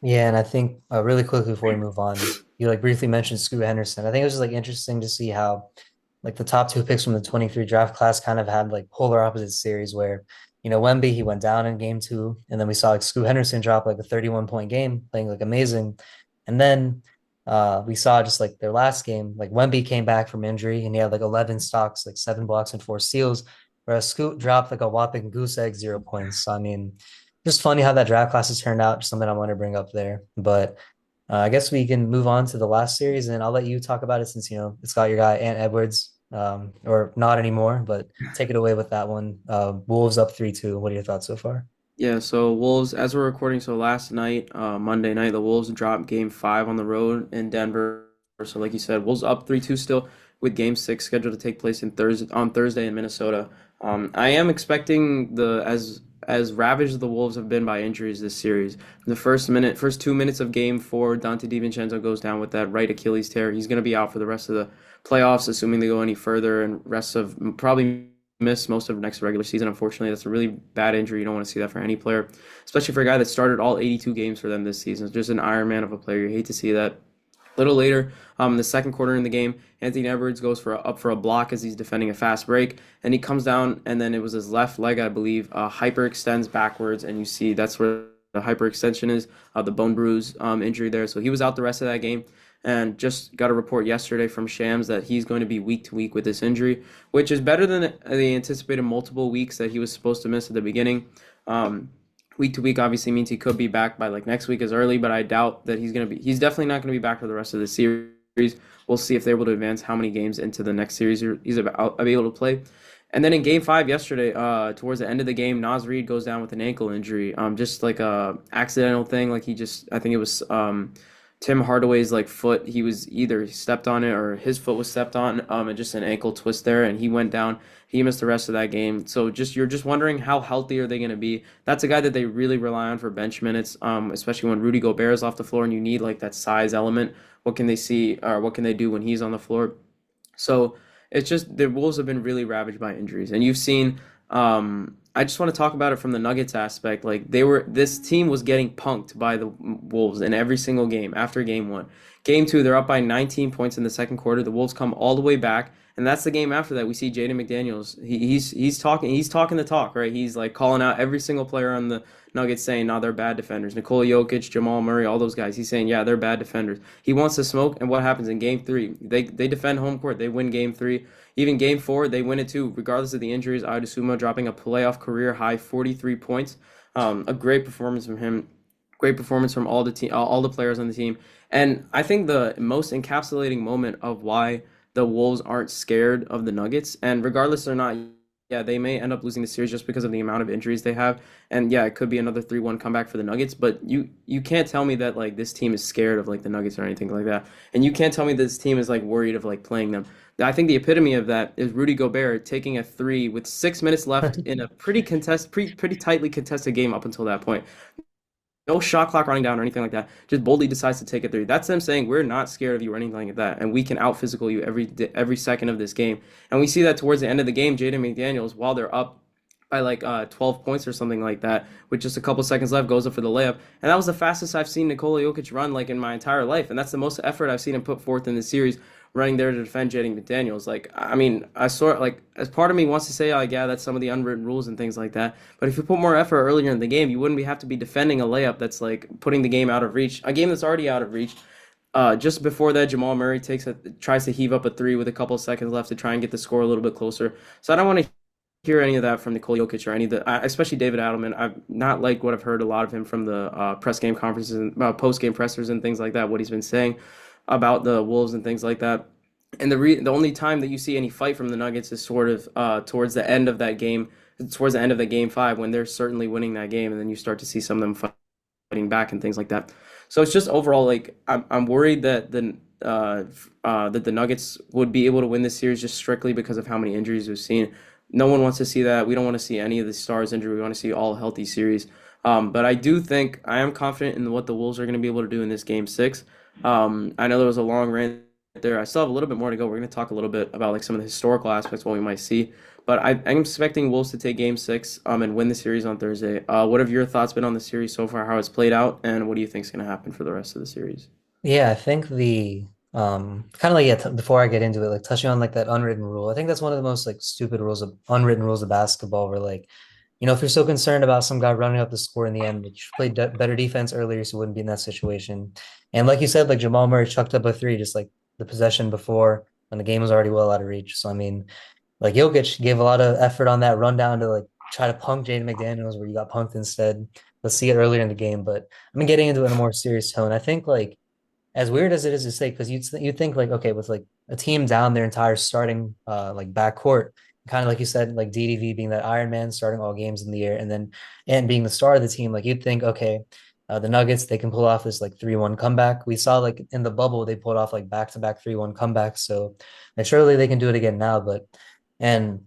Yeah, and I think really quickly before we move on, you like briefly mentioned Scoot Henderson. I think it was just like interesting to see how like the top two picks from the 23 draft class kind of had like polar opposite series where, Wemby, he went down in game two, and then we saw like Scoot Henderson drop like a 31-point game, playing like amazing. And then we saw just like their last game, like Wemby came back from injury and he had like 11 stocks, like 7 blocks and 4 steals, whereas Scoot dropped like a whopping goose egg 0 points. So I mean, just funny how that draft class has turned out. Just something I want to bring up there. But I guess we can move on to the last series, and I'll let you talk about it since it's got your guy Ant Edwards, or not anymore. But take it away with that one. Wolves up 3-2. What are your thoughts so far? Yeah, so Wolves, as we're recording, so last night, Monday night, the Wolves dropped game five on the road in Denver. So like you said, Wolves up 3-2 still with game six scheduled to take place on Thursday in Minnesota. I am expecting as ravaged the Wolves have been by injuries this series. The first 2 minutes of game four, Dante DiVincenzo goes down with that right Achilles tear. He's going to be out for the rest of the playoffs, assuming they go any further, and rest of probably miss most of next regular season. Unfortunately, that's a really bad injury. You don't want to see that for any player, especially for a guy that started all 82 games for them this season. It's just an Iron Man of a player. You hate to see that. A little later, in the second quarter in the game, Anthony Edwards goes up for a block as he's defending a fast break, and he comes down, and then it was his left leg, I believe, hyperextends backwards, and you see that's where the hyperextension is, the bone bruise injury there. So he was out the rest of that game, and just got a report yesterday from Shams that he's going to be week to week with this injury, which is better than the anticipated multiple weeks that he was supposed to miss at the beginning. Um, Week to week obviously means he could be back by like next week as early, but I doubt that he's definitely not gonna be back for the rest of the series. We'll see if they're able to advance how many games into the next series he's about be able to play. And then in game five yesterday, towards the end of the game, Naz Reid goes down with an ankle injury. Just like a accidental thing. Like I think it was Tim Hardaway's like foot. He was either stepped on it or his foot was stepped on, and just an ankle twist there, and he went down. He missed the rest of that game. So you're just wondering how healthy are they going to be? That's a guy that they really rely on for bench minutes, especially when Rudy Gobert is off the floor and you need like that size element. What can they see or what can they do when he's on the floor? So it's just the Wolves have been really ravaged by injuries, and you've seen I just want to talk about it from the Nuggets aspect. Like this team was getting punked by the Wolves in every single game after game one. Game two, they're up by 19 points in the second quarter. The Wolves come all the way back, and that's the game after that. We see Jaden McDaniels. He's talking the talk, right? He's like calling out every single player on the Nuggets, saying, "No, they're bad defenders." Nikola Jokic, Jamal Murray, all those guys. He's saying, "Yeah, they're bad defenders." He wants to smoke, and what happens in game three? They defend home court. They win game three. Even game four, they win it too, regardless of the injuries. Audesuma dropping a playoff career high 43 points. A great performance from him. Great performance from all the team, all the players on the team. And I think the most encapsulating moment of why the Wolves aren't scared of the Nuggets, and regardless or not, yeah, they may end up losing the series just because of the amount of injuries they have. And yeah, it could be another 3-1 comeback for the Nuggets, but you can't tell me that like this team is scared of like the Nuggets or anything like that. And you can't tell me this team is like worried of like playing them. I think the epitome of that is Rudy Gobert taking a three with 6 minutes left in a pretty tightly contested game up until that point. No shot clock running down or anything like that. Just boldly decides to take a three. That's them saying we're not scared of you or anything like that, and we can out physical you every second of this game. And we see that towards the end of the game, Jaden McDaniels, while they're up by like 12 points or something like that, with just a couple seconds left, goes up for the layup. And that was the fastest I've seen Nikola Jokic run like in my entire life, and that's the most effort I've seen him put forth in the series running there to defend Jaden McDaniels. Like, I mean, I sort like as part of me wants to say, like, yeah, that's some of the unwritten rules and things like that. But if you put more effort earlier in the game, you wouldn't have to be defending a layup that's like putting the game out of reach, a game that's already out of reach. Just before that, Jamal Murray tries to heave up a three with a couple of seconds left to try and get the score a little bit closer. So I don't want to hear any of that from Nikola Jokic or any of the, especially David Adelman. I've not liked what I've heard a lot of him from the press game conferences and post game pressers and things like that. What he's been saying about the Wolves and things like that. And the only time that you see any fight from the Nuggets is sort of towards the end of that game, towards the end of the game five when they're certainly winning that game, and then you start to see some of them fighting back and things like that. So it's just overall like I'm worried that the Nuggets would be able to win this series just strictly because of how many injuries we've seen. No one wants to see that. We don't want to see any of the stars injured. We want to see all healthy series. But I do think I am confident in what the Wolves are going to be able to do in this game six. I know there was a long rant there. I still have a little bit more to go. We're going to talk a little bit about like some of the historical aspects, what we might see. But I'm expecting Wolves to take Game Six and win the series on Thursday. What have your thoughts been on the series so far? How it's played out, and what do you think is going to happen for the rest of the series? Yeah, I think the kind of like yeah, before I get into it, like touching on like that unwritten rule. I think that's one of the most like stupid rules of unwritten rules of basketball where like, if you're so concerned about some guy running up the score in the end, like, you should play better defense earlier so you wouldn't be in that situation. And like you said, like Jamal Murray chucked up a three just like the possession before when the game was already well out of reach. So I mean, like Jokic gave a lot of effort on that rundown to like try to punk Jaden McDaniels where you got punked instead. Let's see it earlier in the game. But I mean, getting into it in a more serious tone, I think like as weird as it is to say, because you'd think like okay, with like a team down their entire starting like backcourt, kind of like you said, like DDV being that Iron Man starting all games in the year, and then and being the star of the team, like you'd think okay, the Nuggets they can pull off this like 3-1 comeback. We saw like in the bubble they pulled off like back-to-back 3-1 comebacks, so like surely they can do it again now. But and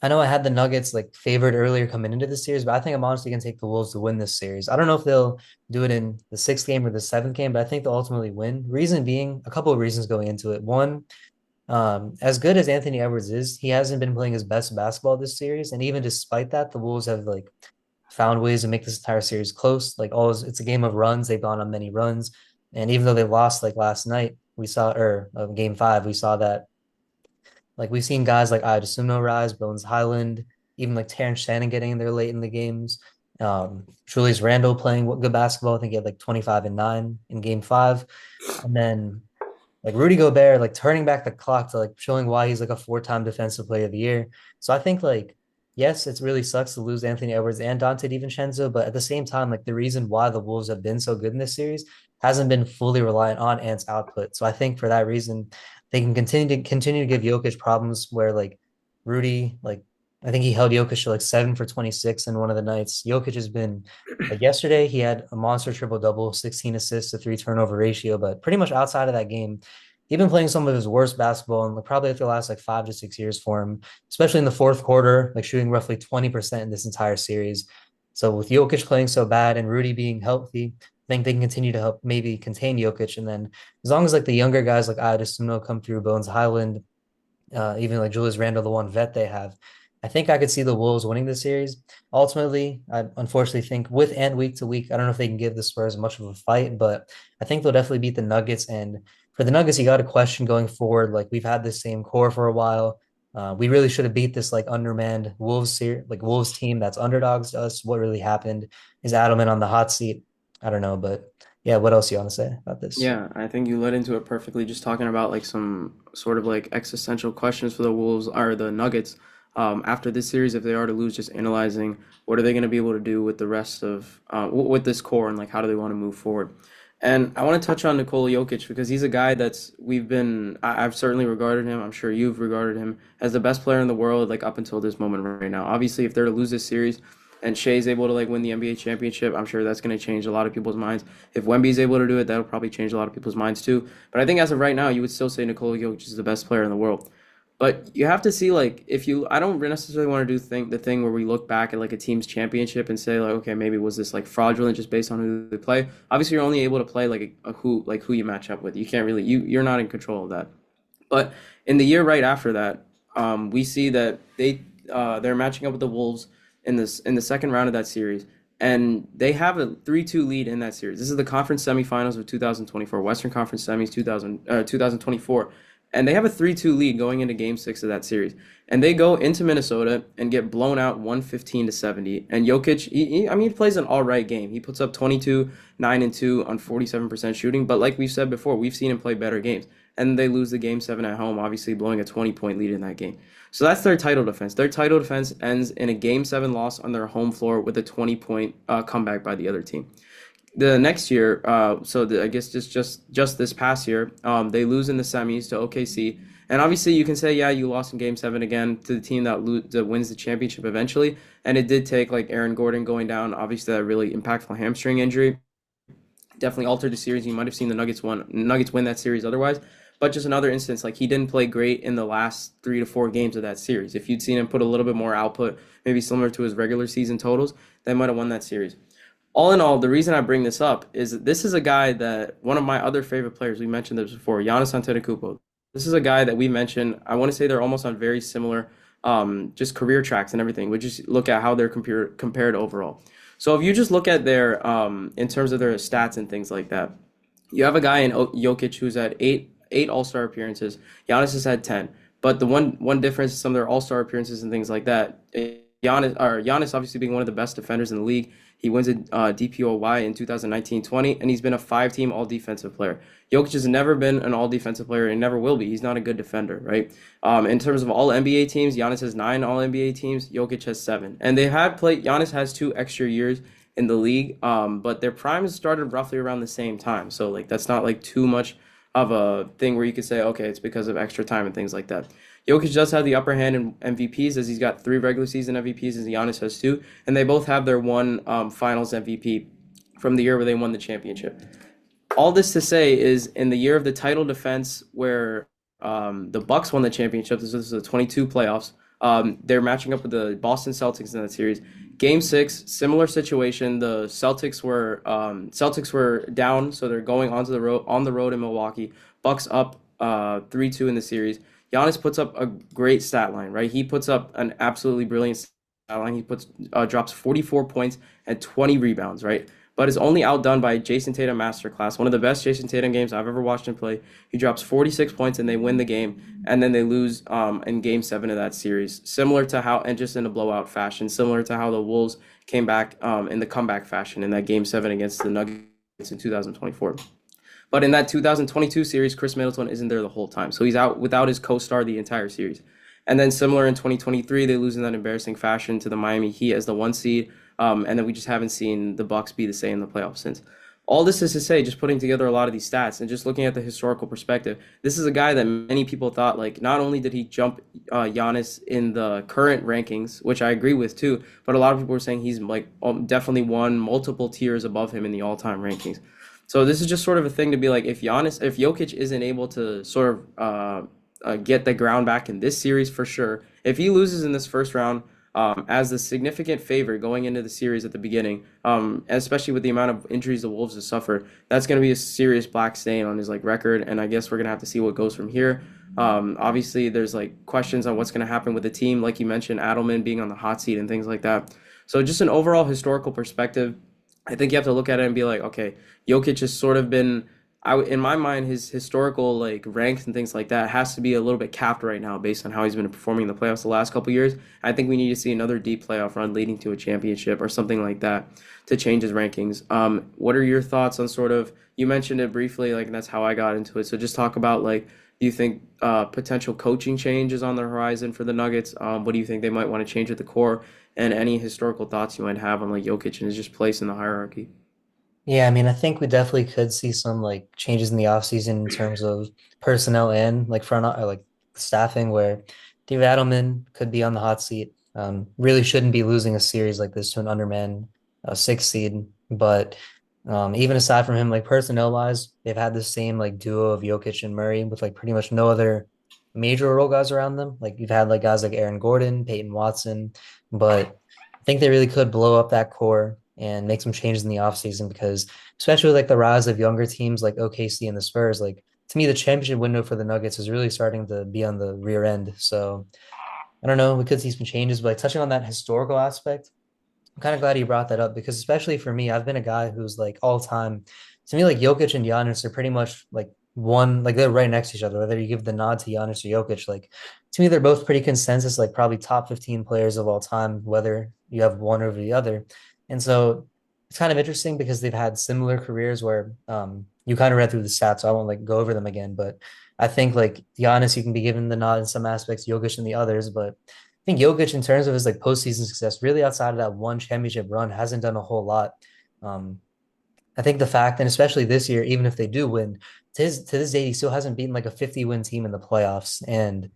I know I had the Nuggets like favored earlier coming into the series, but I think I'm honestly gonna take the Wolves to win this series. I don't know if they'll do it in the sixth game or the seventh game, but I think they'll ultimately win. Reason being, a couple of reasons going into it. One, as good as Anthony Edwards is, he hasn't been playing his best basketball this series, and even despite that, the Wolves have like found ways to make this entire series close. Like always, it's a game of runs. They've gone on many runs, and even though they lost like last night, we saw or game five, we saw that like we've seen guys like Adesuno rise, Bones Highland, even like Terrence Shannon getting in there late in the games. Julius Randle playing good basketball. I think he had like 25 and 9 in game five. And then like Rudy Gobert, like turning back the clock to like showing why he's like a four-time defensive player of the year. So I think like, yes, it's really sucks to lose Anthony Edwards and Dante DiVincenzo, but at the same time, like the reason why the Wolves have been so good in this series hasn't been fully reliant on Ant's output. So I think for that reason, they can continue to give Jokic problems where like Rudy, like I think he held Jokic to like 7 for 26 in one of the nights. Jokic has been like yesterday, he had a monster triple double, 16 assists, a three turnover ratio, but pretty much outside of that game, he's been playing some of his worst basketball in like, probably like the last like 5 to 6 years for him, especially in the fourth quarter, like shooting roughly 20% in this entire series. So with Jokic playing so bad and Rudy being healthy, I think they can continue to help maybe contain Jokic. And then as long as like the younger guys like Adesuno come through, Bones Highland, even like Julius Randle, the one vet they have, I think I could see the Wolves winning the series. Ultimately, I unfortunately think with and week to week, I don't know if they can give the Spurs much of a fight, but I think they'll definitely beat the Nuggets. And for the Nuggets, you got a question going forward. Like we've had this same core for a while. We really should have beat this like undermanned Wolves team that's underdogs to us. What really happened? Is Adelman on the hot seat? I don't know, but yeah, what else you want to say about this? Yeah, I think you led into it perfectly, just talking about like some sort of like existential questions for the Wolves or the Nuggets after this series, if they are to lose, just analyzing what are they going to be able to do with the rest of with this core and like how do they want to move forward. And I want to touch on Nikola Jokic because he's a guy that's I've certainly regarded him, I'm sure you've regarded him as the best player in the world like up until this moment right now. Obviously, if they're to lose this series and Shea's able to like win the NBA championship, I'm sure that's going to change a lot of people's minds. If Wemby's able to do it, that'll probably change a lot of people's minds too. But I think as of right now, you would still say Nikola Jokic is the best player in the world. But you have to see like if you I don't necessarily want to do the thing where we look back at like a team's championship and say like okay maybe was this like fraudulent just based on who they play. Obviously you're only able to play like who you match up with. You can't really you're not in control of that. But in the year right after that, we see that they're matching up with the Wolves in the second round of that series, and they have a 3-2 lead in that series. This is the conference semifinals of 2024, Western Conference semis 2024, and they have a 3-2 lead going into Game 6 of that series. And they go into Minnesota and get blown out 115 to 70. And Jokic, I mean, he plays an all right game. He puts up 22, 9 and 2 on 47% shooting. But like we've said before, we've seen him play better games. And they lose the Game 7 at home, obviously blowing a 20-point lead in that game. So that's their title defense. Their title defense ends in a Game 7 loss on their home floor with a 20-point comeback by the other team. The next year, I guess just this past year, they lose in the semis to OKC, and obviously you can say, yeah, you lost in Game 7 again to the team that wins the championship eventually, and it did take like Aaron Gordon going down, obviously that really impactful hamstring injury, definitely altered the series. You might have seen the Nuggets win that series otherwise, but just another instance, like he didn't play great in the last 3 to 4 games of that series. If you'd seen him put a little bit more output, maybe similar to his regular season totals, they might have won that series. All in all, the reason I bring this up is that this is a guy that one of my other favorite players, we mentioned this before, Giannis Antetokounmpo. This is a guy that we mentioned. I want to say they're almost on very similar, just career tracks and everything. We just look at how they're compared overall. So if you just look at their, in terms of their stats and things like that, you have a guy in Jokic who's had eight All-Star appearances. Giannis has had 10. But the one difference is some of their All-Star appearances and things like that. Giannis obviously being one of the best defenders in the league. He wins a DPOY in 2019-20, and he's been a five-team all-defensive player. Jokic has never been an all-defensive player and never will be. He's not a good defender, right? In terms of all NBA teams, Giannis has 9 all NBA teams. Jokic has 7. And they have played. Giannis has 2 extra years in the league, but their primes started roughly around the same time. So like that's not like too much of a thing where you could say, okay, it's because of extra time and things like that. Jokic does have the upper hand in MVPs as he's got 3 regular season MVPs as Giannis has 2, and they both have their one Finals MVP from the year where they won the championship. All this to say is in the year of the title defense where the Bucks won the championship, this was the 22 playoffs. They're matching up with the Boston Celtics in that series. Game 6, similar situation. The Celtics were down, so they're going on the road in Milwaukee. Bucks up 3-2 in the series. Giannis puts up a great stat line, right? He puts up an absolutely brilliant stat line. He drops 44 points and 20 rebounds, right? But is only outdone by Jason Tatum masterclass, one of the best Jason Tatum games I've ever watched him play. He drops 46 points and they win the game, and then they lose in Game 7 of that series. Similar to how, and just in a blowout fashion, similar to how the Wolves came back in the comeback fashion in that Game 7 against the Nuggets in 2024. But in that 2022 series, Chris Middleton isn't there the whole time. So he's out without his co-star the entire series. And then similar in 2023, they lose in that embarrassing fashion to the Miami Heat as the 1 seed. And then we just haven't seen the Bucks be the same in the playoffs since. All this is to say, just putting together a lot of these stats and just looking at the historical perspective, this is a guy that many people thought, like, not only did he jump Giannis in the current rankings, which I agree with too, but a lot of people were saying he's like definitely multiple tiers above him in the all-time rankings. So this is just sort of a thing to be like, if Jokic isn't able to sort of get the ground back in this series for sure, if he loses in this first round as the significant favorite going into the series at the beginning, especially with the amount of injuries the Wolves have suffered, that's going to be a serious black stain on his like record. And I guess we're gonna have to see what goes from here. Obviously, there's like questions on what's going to happen with the team, like you mentioned, Adelman being on the hot seat and things like that. So just an overall historical perspective, I think you have to look at it and be like, okay, Jokic has sort of been, in my mind, his historical like ranks and things like that has to be a little bit capped right now based on how he's been performing in the playoffs the last couple years. I think we need to see another deep playoff run leading to a championship or something like that to change his rankings. What are your thoughts on sort of, you mentioned it briefly, like that's how I got into it. So just talk about like, do you think potential coaching change is on the horizon for the Nuggets? What do you think they might want to change at the core? And any historical thoughts you might have on like Jokic and his just place in the hierarchy? Yeah, I mean, I think we definitely could see some like changes in the offseason in terms of personnel and like or like staffing where David Adelman could be on the hot seat. Really shouldn't be losing a series like this to an underman sixth seed. But even aside from him, like personnel wise, they've had the same like duo of Jokic and Murray with like pretty much no other major role guys around them. Like you've had like guys like Aaron Gordon, Peyton Watson, but I think they really could blow up that core and make some changes in the offseason because especially like the rise of younger teams like OKC and the Spurs, like to me the championship window for the Nuggets is really starting to be on the rear end. So I don't know, we could see some changes, but like touching on that historical aspect, I'm kind of glad you brought that up because especially for me, I've been a guy who's like all time. To me, like Jokic and Giannis are pretty much like one, like they're right next to each other. Whether you give the nod to Giannis or Jokic, like to me, they're both pretty consensus, like probably top 15 players of all time, whether you have one over the other. And so it's kind of interesting because they've had similar careers where you kind of read through the stats, so I won't like go over them again. But I think like Giannis, you can be given the nod in some aspects, Jokic in the others, but I think Jokic, in terms of his like postseason success, really outside of that one championship run, hasn't done a whole lot. Um, I think the fact, and especially this year, even if they do win, to this day, he still hasn't beaten like a 50-win team in the playoffs. And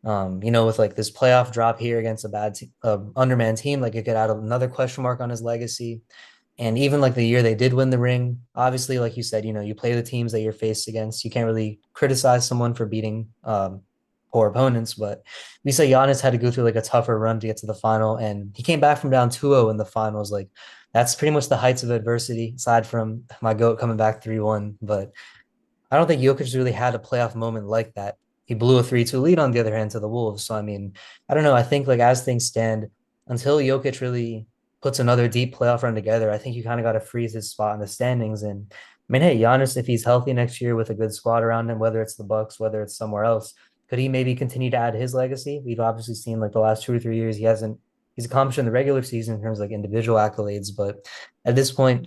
with like this playoff drop here against a underman team, like it could add another question mark on his legacy. And even like the year they did win the ring, obviously, like you said, you play the teams that you're faced against. You can't really criticize someone for beating poor opponents, but we say Giannis had to go through like a tougher run to get to the final, and he came back from down 2-0 in the finals. Like that's pretty much the heights of adversity, aside from my GOAT coming back 3-1. But I don't think Jokic really had a playoff moment like that. He blew a 3-2 lead on the other hand to the Wolves. So I mean, I don't know. I think like as things stand, until Jokic really puts another deep playoff run together, I think you kind of got to freeze his spot in the standings. And I mean, hey, Giannis, if he's healthy next year with a good squad around him, whether it's the Bucks, whether it's somewhere else, could he maybe continue to add his legacy? We've obviously seen like the last 2 or 3 years, he's accomplished in the regular season in terms of like individual accolades, but at this point,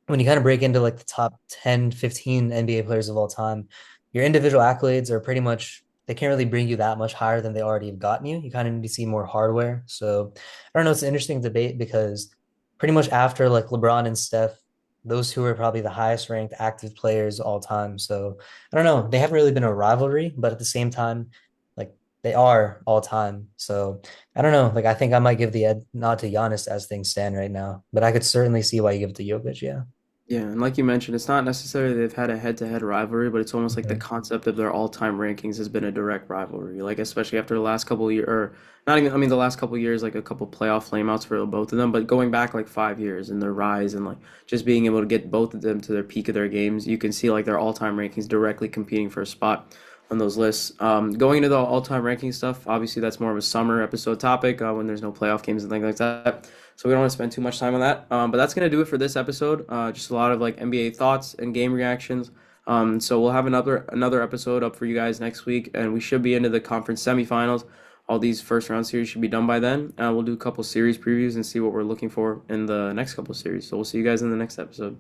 when you kind of break into like the top 10, 15 NBA players of all time, your individual accolades are pretty much, they can't really bring you that much higher than they already have gotten you. You kind of need to see more hardware. So I don't know, it's an interesting debate because pretty much after like LeBron and Steph, those two are probably the highest ranked active players all time. So I don't know, they haven't really been a rivalry, but at the same time, like they are all time. So I don't know. Like I think I might give the nod to Giannis as things stand right now, but I could certainly see why you give it to Jokic. Yeah. Yeah, and like you mentioned, it's not necessarily they've had a head-to-head rivalry, but it's almost like the Mhm. concept of their all-time rankings has been a direct rivalry. Like especially after the last couple of years, or not even, I mean, the last couple of years, like a couple playoff flameouts for both of them, but going back like 5 years and their rise and like just being able to get both of them to their peak of their games, you can see like their all-time rankings directly competing for a spot on those lists. Going into the all-time ranking stuff, obviously that's more of a summer episode topic when there's no playoff games and things like that. So we don't want to spend too much time on that. But that's gonna do it for this episode. Just a lot of like NBA thoughts and game reactions. So we'll have another episode up for you guys next week, and we should be into the conference semifinals. All these first round series should be done by then. We'll do a couple series previews and see what we're looking for in the next couple series. So we'll see you guys in the next episode.